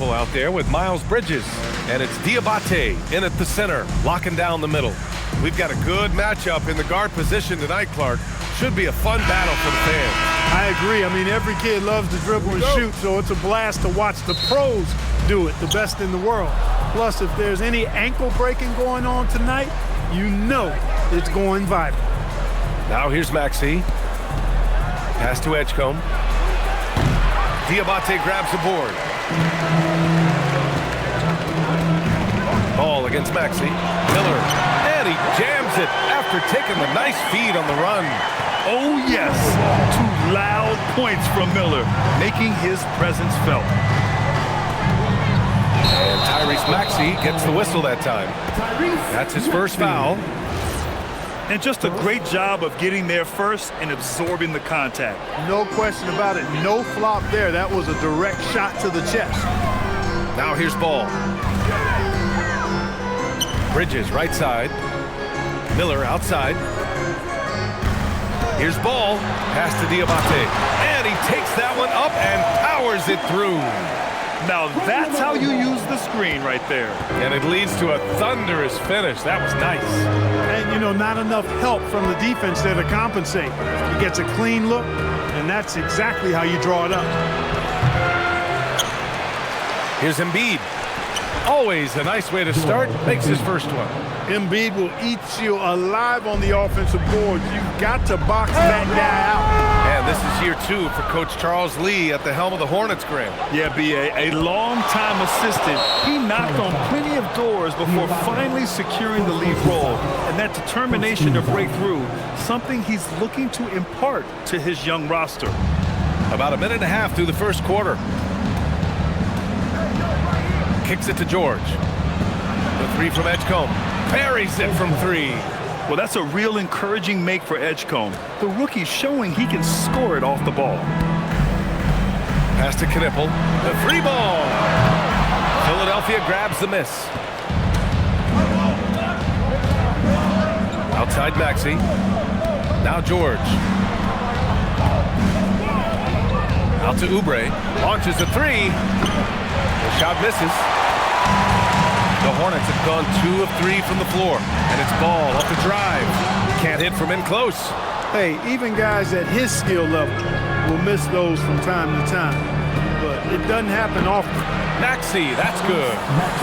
triple out there with Miles Bridges. And it's Diabate in at the center, locking down the middle. We've got a good matchup in the guard position tonight, Clark. Should be a fun battle for the fans. I agree. I mean, every kid loves to dribble and shoot, so it's a blast to watch the pros do it, the best in the world. Plus, if there's any ankle breaking going on tonight, you know it's going viral. Now here's Maxey. Pass to Edgecombe. Diabate grabs the board. Ball against Maxey. Miller. And he jams it after taking the nice feed on the run. Oh, yes. 2 loud points from Miller, making his presence felt. And Tyrese Maxey gets the whistle that time. That's his first foul. And just a great job of getting there first and absorbing the contact. No question about it. No flop there. That was a direct shot to the chest. Now here's Ball. Bridges right side. Miller outside. Here's Ball. Pass to Diabate. And he takes that one up and powers it through. Now that's how you use the screen right there. And it leads to a thunderous finish. That was nice. And, you know, not enough help from the defense there to compensate. He gets a clean look, and that's exactly how you draw it up. Here's Embiid. Always a nice way to start. Makes his first one. Embiid will eat you alive on the offensive board. You've got to box that guy out. And this is year 2 for Coach Charles Lee at the helm of the Hornets, Graham. Yeah, B.A., a long-time assistant. He knocked on plenty of doors before finally securing the lead role. And that determination to break through, something he's looking to impart to his young roster. About a minute and a half through the first quarter. Kicks it to George. The 3 from Edgecombe. Buries it from 3. Well, that's a real encouraging make for Edgecombe. The rookie showing he can score it off the ball. Pass to Knipple. The 3 ball. Philadelphia grabs the miss. Outside Maxey. Now George. Out to Oubre. Launches a 3. The shot misses. The Hornets have gone 2 of 3 from the floor. And it's Ball off the drive. Can't hit from in close. Hey, even guys at his skill level will miss those from time to time. But it doesn't happen often. Maxey, that's good.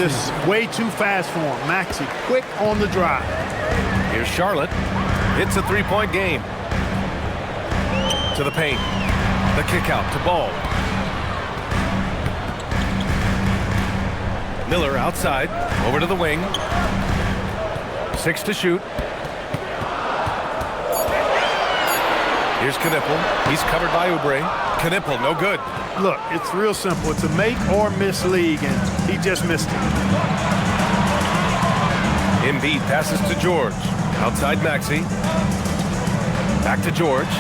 This is way too fast for him. Maxey, quick on the drive. Here's Charlotte. It's a 3-point game. To the paint. The kick out to Ball. Miller outside, over to the wing. 6 to shoot. Here's Knipple. He's covered by Oubre. Knipple, no good. Look, it's real simple. It's a make or miss league, and he just missed it. Embiid passes to George. Outside Maxey. Back to George.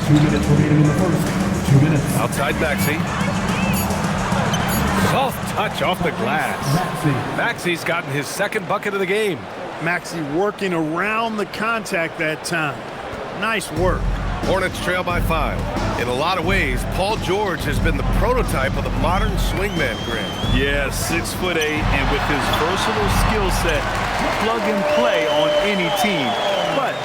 2 minutes remaining in the first. 2 minutes. Outside Maxey. Soft touch off the glass. Maxey's gotten his 2nd bucket of the game. Maxey working around the contact that time. Nice work. Hornets trail by 5. In a lot of ways, Paul George has been the prototype of the modern swingman, Graham. Yeah, 6'8", and with his versatile skill set, plug and play on any team. But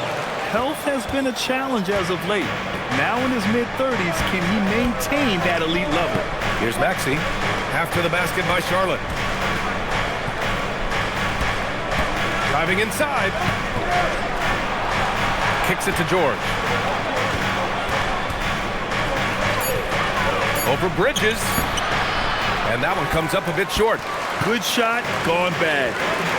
health has been a challenge as of late. Now in his mid-30s, can he maintain that elite level? Here's Maxey. After the basket by Charlotte. Driving inside. Kicks it to George. Over Bridges. And that one comes up a bit short. Good shot, gone bad.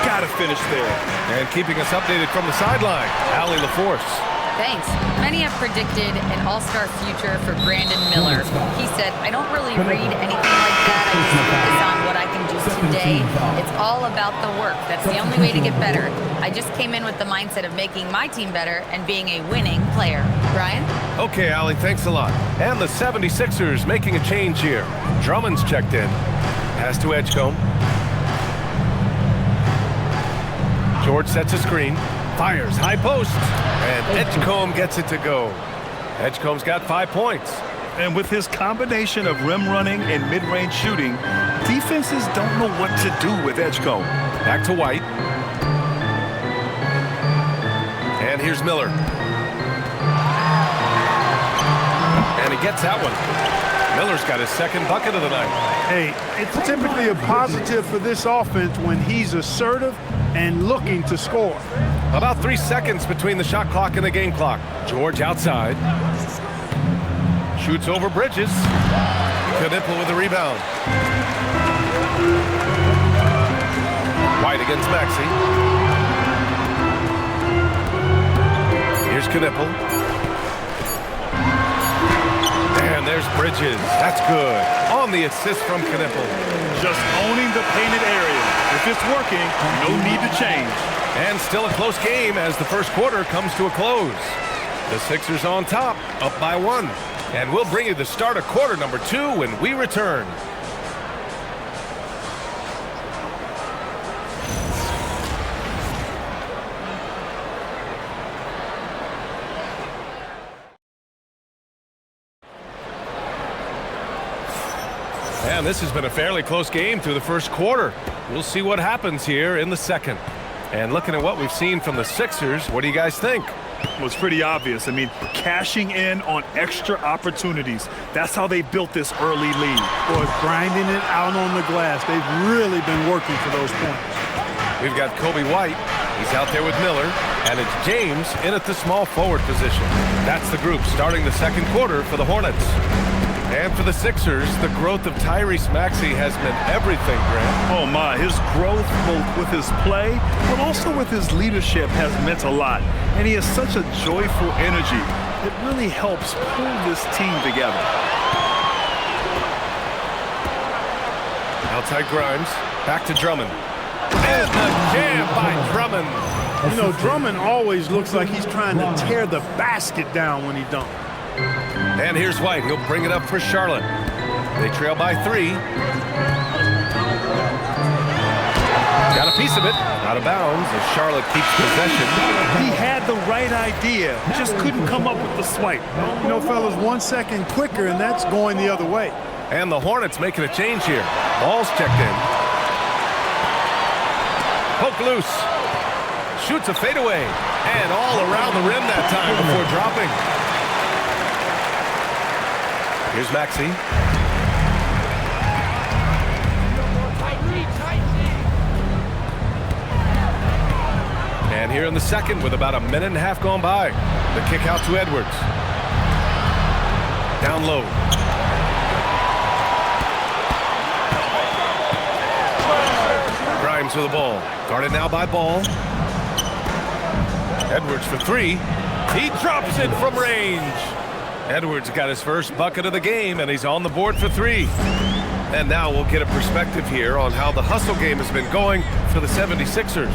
Gotta finish there. And keeping us updated from the sideline, Allie LaForce. Thanks. Many have predicted an all-star future for Brandon Miller. He said, I don't really read anything like that. I just focus on what I can do today. It's all about the work. That's the only way to get better. I just came in with the mindset of making my team better and being a winning player. Brian? Okay, Allie, thanks a lot. And the 76ers making a change here. Drummond's checked in. Pass to Edgecombe. George sets a screen. Fires, high post. And Edgecombe gets it to go. Edgecombe's got 5 points. And with his combination of rim running and mid-range shooting, defenses don't know what to do with Edgecombe. Back to White. And here's Miller. And he gets that one. Miller's got his second bucket of the night. Hey, it's typically a positive for this offense when he's assertive and looking to score. About 3 seconds between the shot clock and the game clock. George outside. Shoots over Bridges. Knipple with the rebound. White against Maxey. Here's Knipple. And there's Bridges. That's good. On the assist from Knipple. Just owning the painted area. If it's working, no need to change. And still a close game as the first quarter comes to a close. The Sixers on top, up by 1. And we'll bring you the start of quarter number 2 when we return. And this has been a fairly close game through the first quarter. We'll see what happens here in the second. And looking at what we've seen from the Sixers, what do you guys think? Well, it's pretty obvious. I mean, cashing in on extra opportunities. That's how they built this early lead. Boy, grinding it out on the glass. They've really been working for those points. We've got Kobe White. He's out there with Miller. And it's James in at the small forward position. That's the group starting the second quarter for the Hornets. And for the Sixers, the growth of Tyrese Maxey has meant everything, Grant. Oh my, his growth both with his play, but also with his leadership has meant a lot. And he has such a joyful energy. It really helps pull this team together. Outside Grimes, back to Drummond. And the jam by Drummond. You know, Drummond always looks like he's trying to tear the basket down when he dunks. And here's White. He'll bring it up for Charlotte. They trail by 3. Got a piece of it. Out of bounds as Charlotte keeps possession. He had the right idea, just couldn't come up with the swipe. You know, fellas, 1 second quicker, and that's going the other way. And the Hornets making a change here. Ball's checked in. Poke loose. Shoots a fadeaway. And all around the rim that time before dropping. Here's Maxey. And here in the second with about a minute and a half gone by. The kick out to Edwards. Down low. Grimes with the ball. Guarded now by Ball. Edwards for 3. He drops it from range. Edwards got his first bucket of the game, and he's on the board for 3. And now we'll get a perspective here on how the hustle game has been going for the 76ers.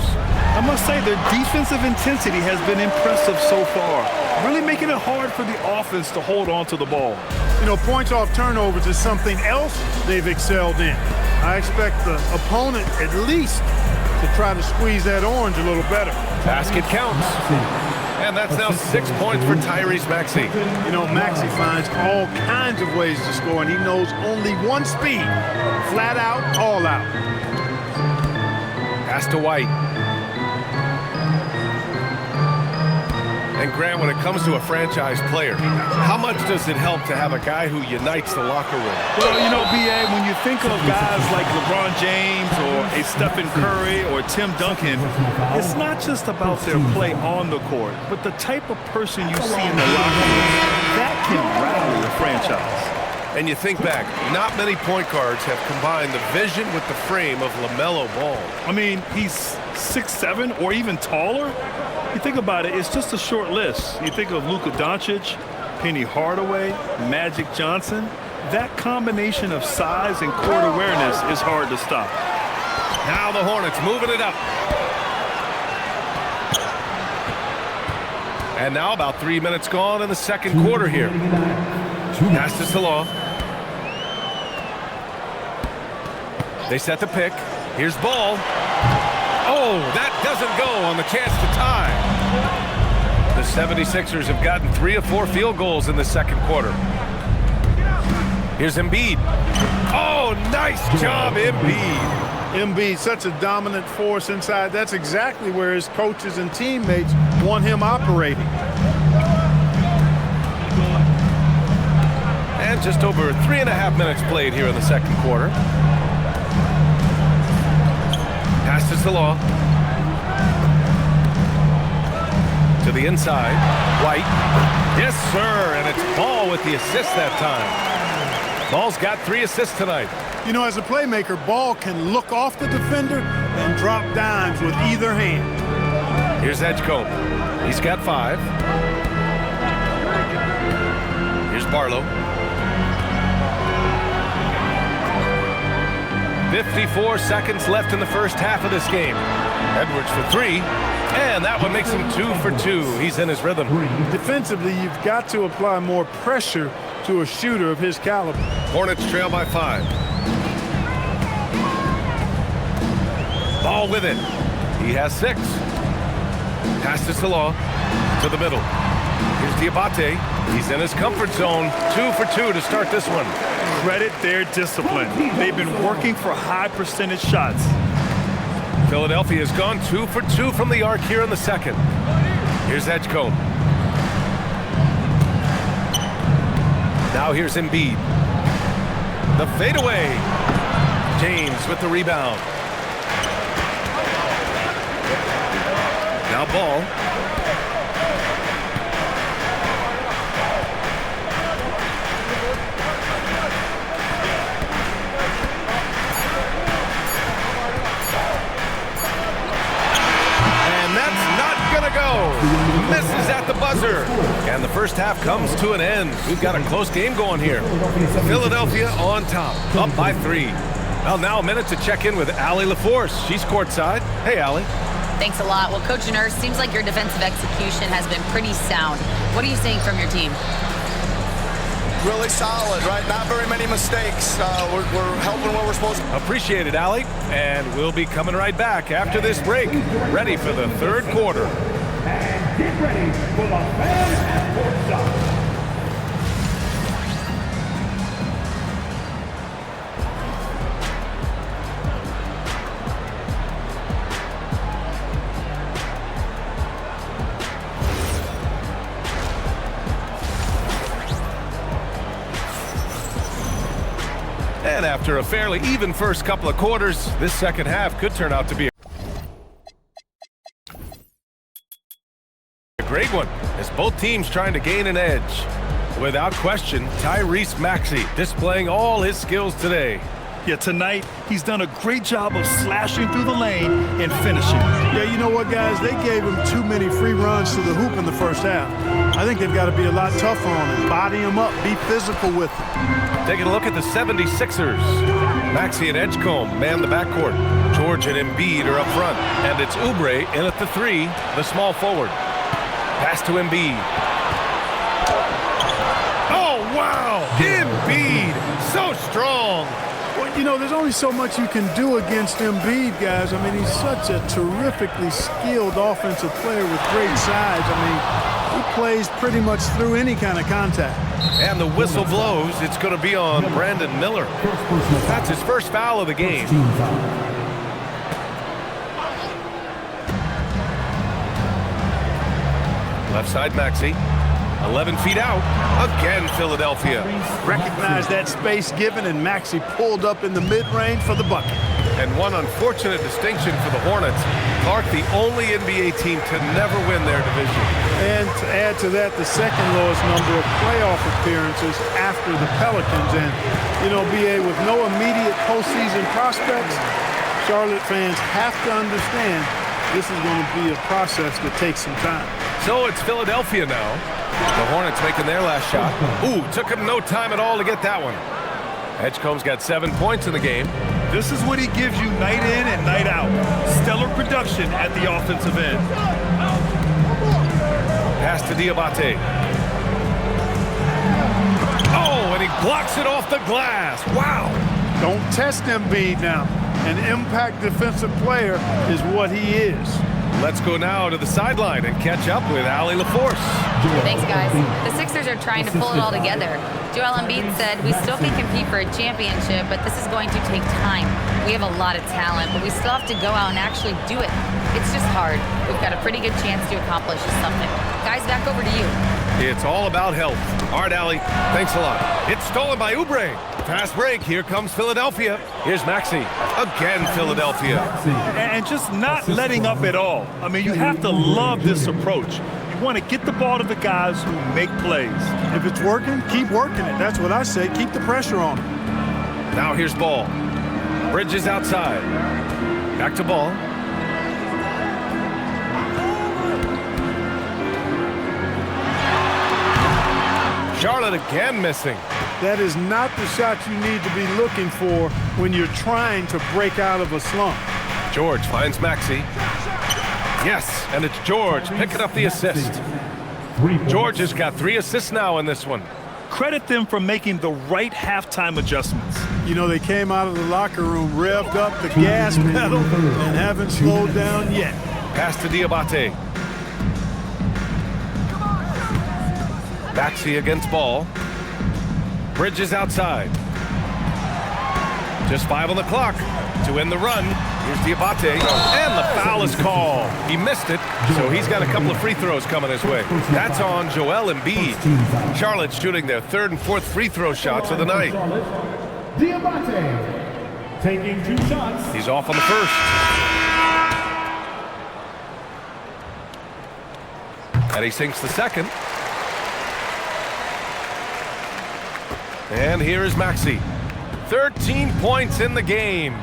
I must say their defensive intensity has been impressive so far, really making it hard for the offense to hold on to the ball. You know, points off turnovers is something else they've excelled in. I expect the opponent at least to try to squeeze that orange a little better. Basket counts. And that's now 6 points for Tyrese Maxey. You know, Maxey finds all kinds of ways to score, and he knows only one speed. Flat out, all out. Pass to White. And Grant, when it comes to a franchise player, how much does it help to have a guy who unites the locker room? Well, you know, B.A., when you think of guys like LeBron James or a Stephen Curry or Tim Duncan, it's not just about their play on the court, but the type of person you see in the locker room that can rally a franchise. And you think back, not many point guards have combined the vision with the frame of LaMelo Ball. I mean, he's 6'7" or even taller. You think about it, it's just a short list. You think of Luka Doncic, Penny Hardaway, Magic Johnson. That combination of size and court awareness is hard to stop. Now the Hornets moving it up. And now about 3 minutes gone in the second quarter here. Pass to Salah. They set the pick. Here's Ball. Oh, that doesn't go on the chance to tie. The 76ers have gotten 3 of 4 field goals in the second quarter. Here's Embiid. Oh, nice job, Embiid. Embiid, such a dominant force inside. That's exactly where his coaches and teammates want him operating. And just over 3.5 minutes played here in the second quarter. Pass to Salah. To the inside. White. Yes, sir. And it's Ball with the assist that time. Ball's got 3 assists tonight. You know, as a playmaker, Ball can look off the defender and drop dimes with either hand. Here's Edgecombe. He's got 5. Here's Barlow. 54 seconds left in the first half of this game. Edwards for 3, and that one makes him 2 for 2. He's in his rhythm. Defensively, you've got to apply more pressure to a shooter of his caliber. Hornets trail by 5. Ball with it. He has 6. Pass to Salah. To the middle. Here's Diabate. He's in his comfort zone. 2 for 2 to start this one. Credit their discipline. They've been working for high percentage shots. Philadelphia has gone 2 for 2 from the arc here in the second. Here's Edgecombe. Now here's Embiid. The fadeaway. James with the rebound. Now Ball. Misses at the buzzer. And the first half comes to an end. We've got a close game going here. Philadelphia on top, up by 3. Well, now a minute to check in with Allie LaForce. She's courtside. Hey, Allie. Thanks a lot. Well, Coach Nurse, seems like your defensive execution has been pretty sound. What are you seeing from your team? Really solid, right? Not very many mistakes. We're helping where we're supposed to. Appreciate it, Allie. And we'll be coming right back after this break, ready for the third quarter. And get ready for the fans courtside. And after a fairly even first couple of quarters, this second half could turn out to be a great one, as both teams trying to gain an edge. Without question, Tyrese Maxey displaying all his skills today. Yeah, tonight he's done a great job of slashing through the lane and finishing. Yeah, you know what, guys? They gave him too many free runs to the hoop in the first half. I think they've got to be a lot tougher on him, body him up, be physical with him. Taking a look at the 76ers. Maxey and Edgecombe man the backcourt. George and Embiid are up front. And it's Oubre in at the 3, the small forward. Pass to Embiid. Oh, wow! Embiid, so strong. Well, you know, there's only so much you can do against Embiid, guys. I mean, he's such a terrifically skilled offensive player with great size. I mean, he plays pretty much through any kind of contact. And the whistle blows. It's going to be on Brandon Miller. That's his first foul of the game. Left side, Maxey. 11 feet out. Again, Philadelphia. Recognized that space given, and Maxey pulled up in the mid-range for the bucket. And one unfortunate distinction for the Hornets. Clark, the only NBA team to never win their division. And to add to that, the second lowest number of playoff appearances after the Pelicans. And, you know, BA, with no immediate postseason prospects, Charlotte fans have to understand this is going to be a process that takes some time. So it's Philadelphia now. The Hornets making their last shot. Ooh, took him no time at all to get that one. Edgecombe's got 7 points in the game. This is what he gives you night in and night out. Stellar production at the offensive end. Pass to Diabate. Oh, and he blocks it off the glass. Wow. Don't test Embiid now. An impact defensive player is what he is. Let's go now to the sideline and catch up with Allie LaForce. Thanks, guys. The Sixers are trying to pull it all together. Joel Embiid said, we still can compete for a championship, but this is going to take time. We have a lot of talent, but we still have to go out and actually do it. It's just hard. We've got a pretty good chance to accomplish something. Guys, back over to you. It's all about health. All right, Allie, thanks a lot. It's stolen by Oubre. Fast break. Here comes Philadelphia. Here's Maxey. Again, Philadelphia. And just not letting up at all. I mean, you have to love this approach. You want to get the ball to the guys who make plays. If it's working, keep working it. That's what I say. Keep the pressure on them. Now here's Ball. Bridges outside. Back to Ball. Charlotte again missing. That is not the shot you need to be looking for when you're trying to break out of a slump. George finds Maxey. Yes, and it's George picking up the assist. George has got 3 assists now in this one. Credit them for making the right halftime adjustments. You know, they came out of the locker room, revved up the gas pedal, and haven't slowed down yet. Pass to Diabate. Maxey against Ball. Bridges outside. Just 5 on the clock to end the run. Here's Diabate, and the foul is called. He missed it, so he's got a couple of free throws coming his way. That's on Joel Embiid. Charlotte shooting their 3rd and 4th free throw shots of the night. Diabate taking 2 shots. He's off on the first. And he sinks the second. And here is Maxey. 13 points in the game.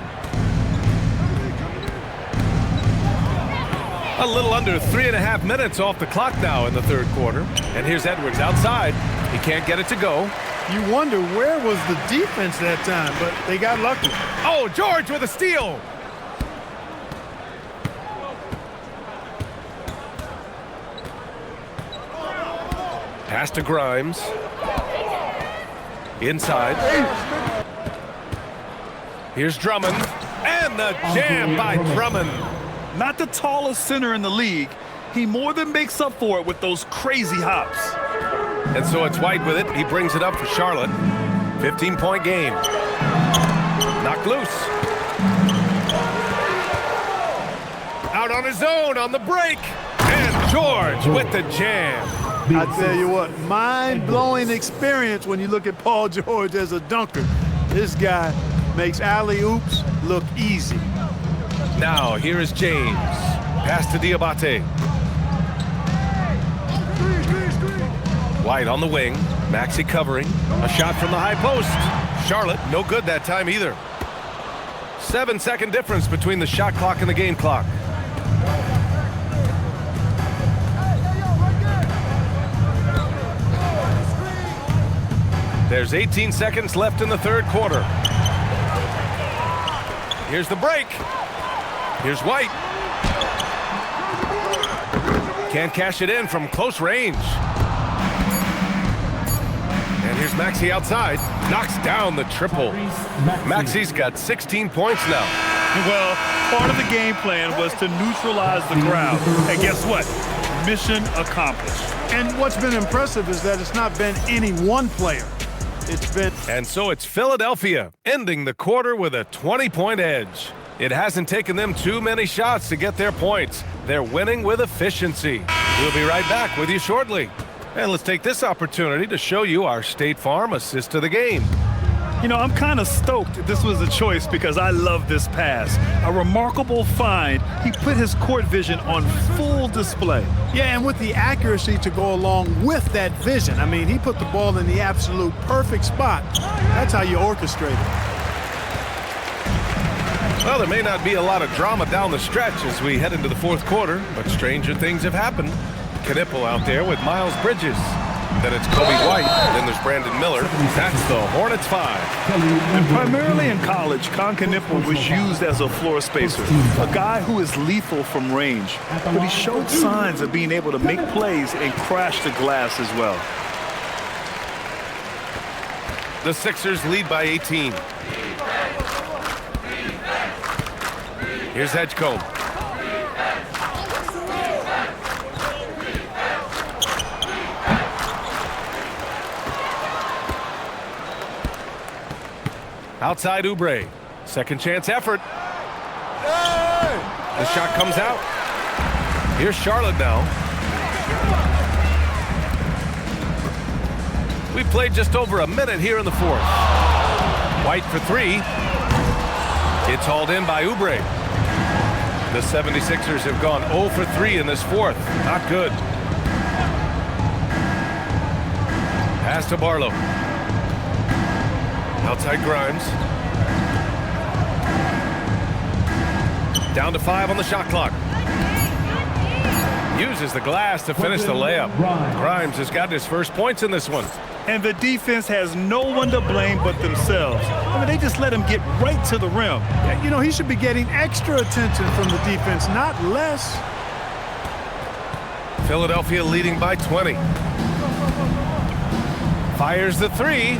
A little under 3.5 minutes off the clock now in the 3rd quarter. And here's Edwards outside. He can't get it to go. You wonder where was the defense that time, but they got lucky. Oh, George with a steal. Pass to Grimes. Inside. Here's Drummond. And the jam by Drummond. Not the tallest center in the league. He more than makes up for it with those crazy hops. And so it's White with it. He brings it up for Charlotte. 15-point game. Knocked loose. Out on his own on the break. And George with the jam. I tell you what, mind-blowing experience when you look at Paul George as a dunker. This guy makes alley-oops look easy. Now, here is James. Pass to Diabate. White on the wing. Maxey covering. A shot from the high post. Charlotte, no good that time either. 7-second difference between the shot clock and the game clock. There's 18 seconds left in the 3rd quarter. Here's the break. Here's White. Can't cash it in from close range. And here's Maxey outside. Knocks down the triple. Maxey's got 16 points now. Well, part of the game plan was to neutralize the crowd. And guess what? Mission accomplished. And what's been impressive is that it's not been any one player. It's been... And so it's Philadelphia ending the quarter with a 20-point edge. It hasn't taken them too many shots to get their points. They're winning with efficiency. We'll be right back with you shortly. And let's take this opportunity to show you our State Farm assist of the game. You know, I'm kind of stoked this was a choice because I love this pass. A remarkable find. He put his court vision on full display. Yeah, and with the accuracy to go along with that vision. I mean, he put the ball in the absolute perfect spot. That's how you orchestrate it. Well, there may not be a lot of drama down the stretch as we head into the 4th quarter, but stranger things have happened. Knipple out there with Miles Bridges. Then it's Kobe White. Then there's Brandon Miller. That's the Hornets 5. And primarily in college, Knipple was used as a floor spacer, a guy who is lethal from range. But he showed signs of being able to make plays and crash the glass as well. The Sixers lead by 18. Here's Edgecombe. Outside Oubre. Second chance effort. The shot comes out. Here's Charlotte now. We played just over a minute here in the fourth. White for three. It's hauled in by Oubre. The 76ers have gone 0 for 3 in this fourth. Not good. Pass to Barlow. Outside Grimes. Down to 5 on the shot clock. Uses the glass to finish the layup. Grimes has gotten his first points in this one. And the defense has no one to blame but themselves. I mean, they just let him get right to the rim. You know, he should be getting extra attention from the defense, not less. Philadelphia leading by 20. Fires the three.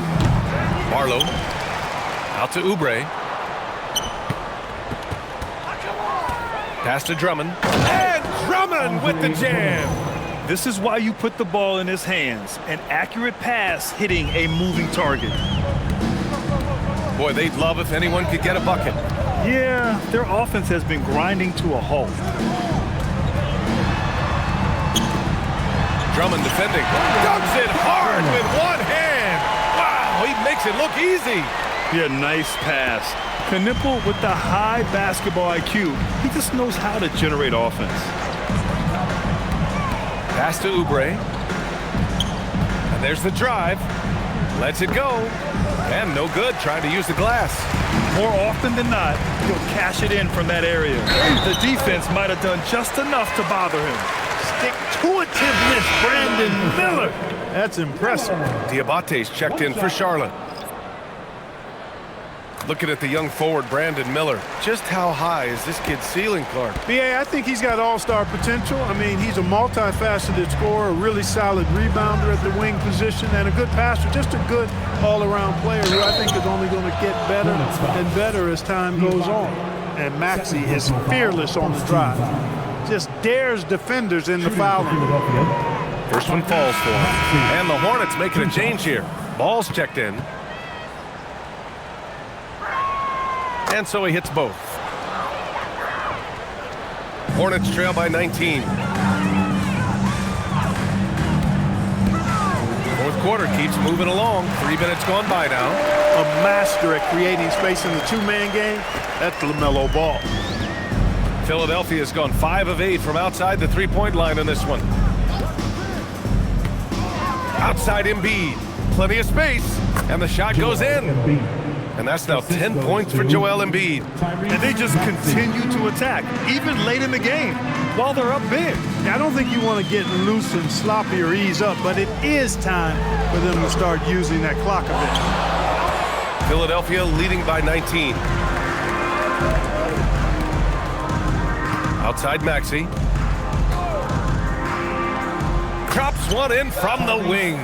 Barlow. Out to Oubre. Pass to Drummond. And Drummond with the jam. This is why you put the ball in his hands. An accurate pass hitting a moving target. Boy, they'd love if anyone could get a bucket. Yeah, their offense has been grinding to a halt. Drummond defending. Dunks it hard with one hand. Wow, he makes it look easy. Yeah, nice pass. Knipple with the high basketball IQ. He just knows how to generate offense. Pass to Oubre. And there's the drive. Lets it go. And no good, trying to use the glass. More often than not, he'll cash it in from that area. The defense might have done just enough to bother him. Stick-to-itiveness, Brandon Miller. That's impressive. Diabate's checked in for Charlotte. Looking at the young forward, Brandon Miller. Just how high is this kid's ceiling, Clark? BA, I think he's got all-star potential. I mean, he's a multifaceted scorer, a really solid rebounder at the wing position, and a good passer, just a good all-around player who I think is only going to get better and better as time goes on. And Maxey is fearless on the drive. Just dares defenders in the foul line. First one falls for him. And the Hornets making a change here. Ball's checked in. And so he hits both. Hornets trail by 19. Fourth quarter keeps moving along. 3 minutes gone by now. A master at creating space in the two-man game. That's LaMelo Ball. Philadelphia's gone 5 of 8 from outside the three-point line in this one. Outside Embiid. Plenty of space. And the shot goes in. And that's now 10 points for Joel Embiid. And they just continue to attack, even late in the game, while they're up big. I don't think you want to get loose and sloppy or ease up, but it is time for them to start using that clock a bit. Philadelphia leading by 19. Outside Maxey. Drops one in from the wing.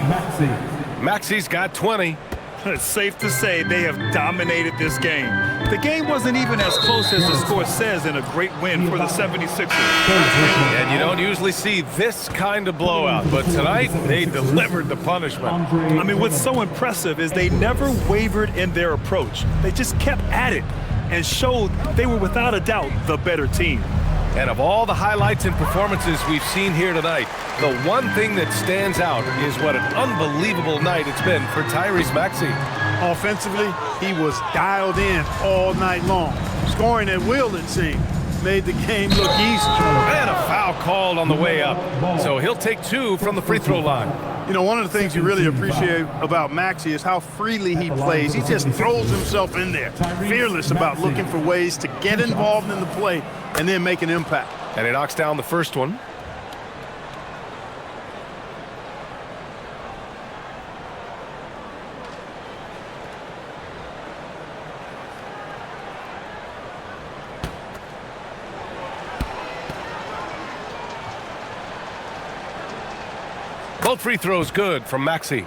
Maxey's got 20. It's safe to say they have dominated this game. The game wasn't even as close as the score says in a great win for the 76ers. And you don't usually see this kind of blowout, but tonight they delivered the punishment. I mean, what's so impressive is they never wavered in their approach. They just kept at it and showed they were without a doubt the better team. And of all the highlights and performances we've seen here tonight, the one thing that stands out is what an unbelievable night it's been for Tyrese Maxey. Offensively, he was dialed in all night long. Scoring at will, it seemed, made the game look easy. And a foul called on the way up. So he'll take 2 from the free throw line. You know, one of the things you really appreciate about Maxey is how freely he plays. He just throws himself in there, fearless about looking for ways to get involved in the play and then make an impact. And he knocks down the first one. Both free throws good from Maxey.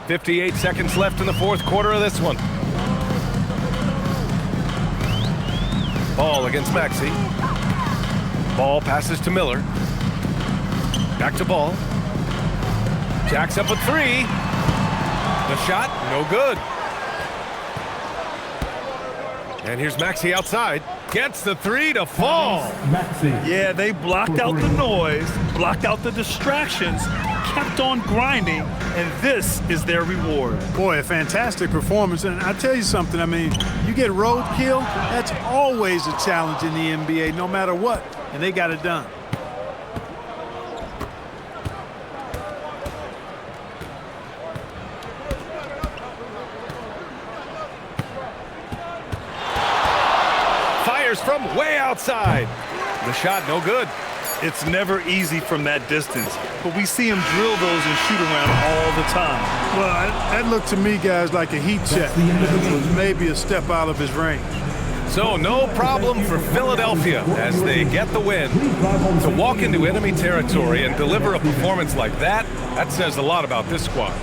58 seconds left in the fourth quarter of this one. Ball against Maxey. Ball passes to Miller. Back to Ball. Jacks up a 3. The shot, no good. And here's Maxey outside. Gets the three to fall. Maxey. Yeah, they blocked out the noise, blocked out the distractions, kept on grinding, and this is their reward. Boy, a fantastic performance. And I tell you something, I mean, you get roadkill, that's always a challenge in the NBA, no matter what. And they got it done. Fires from way outside. The shot no good. It's never easy from that distance, but we see him drill those and shoot around all the time. Well, that looked to me, guys, like a heat check. It was maybe a step out of his range. So no problem for Philadelphia as they get the win. To walk into enemy territory and deliver a performance like that, that says a lot about this squad.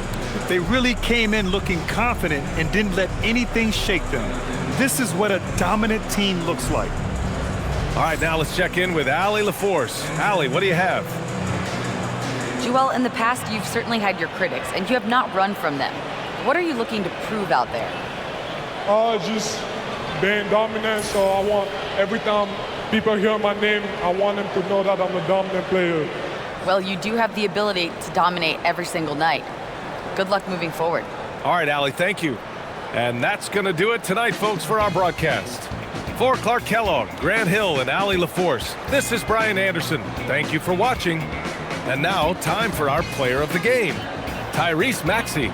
They really came in looking confident and didn't let anything shake them. This is what a dominant team looks like. All right, now let's check in with Allie LaForce. Allie, what do you have? Joel, in the past, you've certainly had your critics, and you have not run from them. What are you looking to prove out there? Just being dominant, so I want every time people hear my name, I want them to know that I'm a dominant player. Well, you do have the ability to dominate every single night. Good luck moving forward. All right, Allie, thank you. And that's going to do it tonight, folks, for our broadcast. For Clark Kellogg, Grant Hill, and Allie LaForce, this is Brian Anderson. Thank you for watching. And now, time for our player of the game, Tyrese Maxey.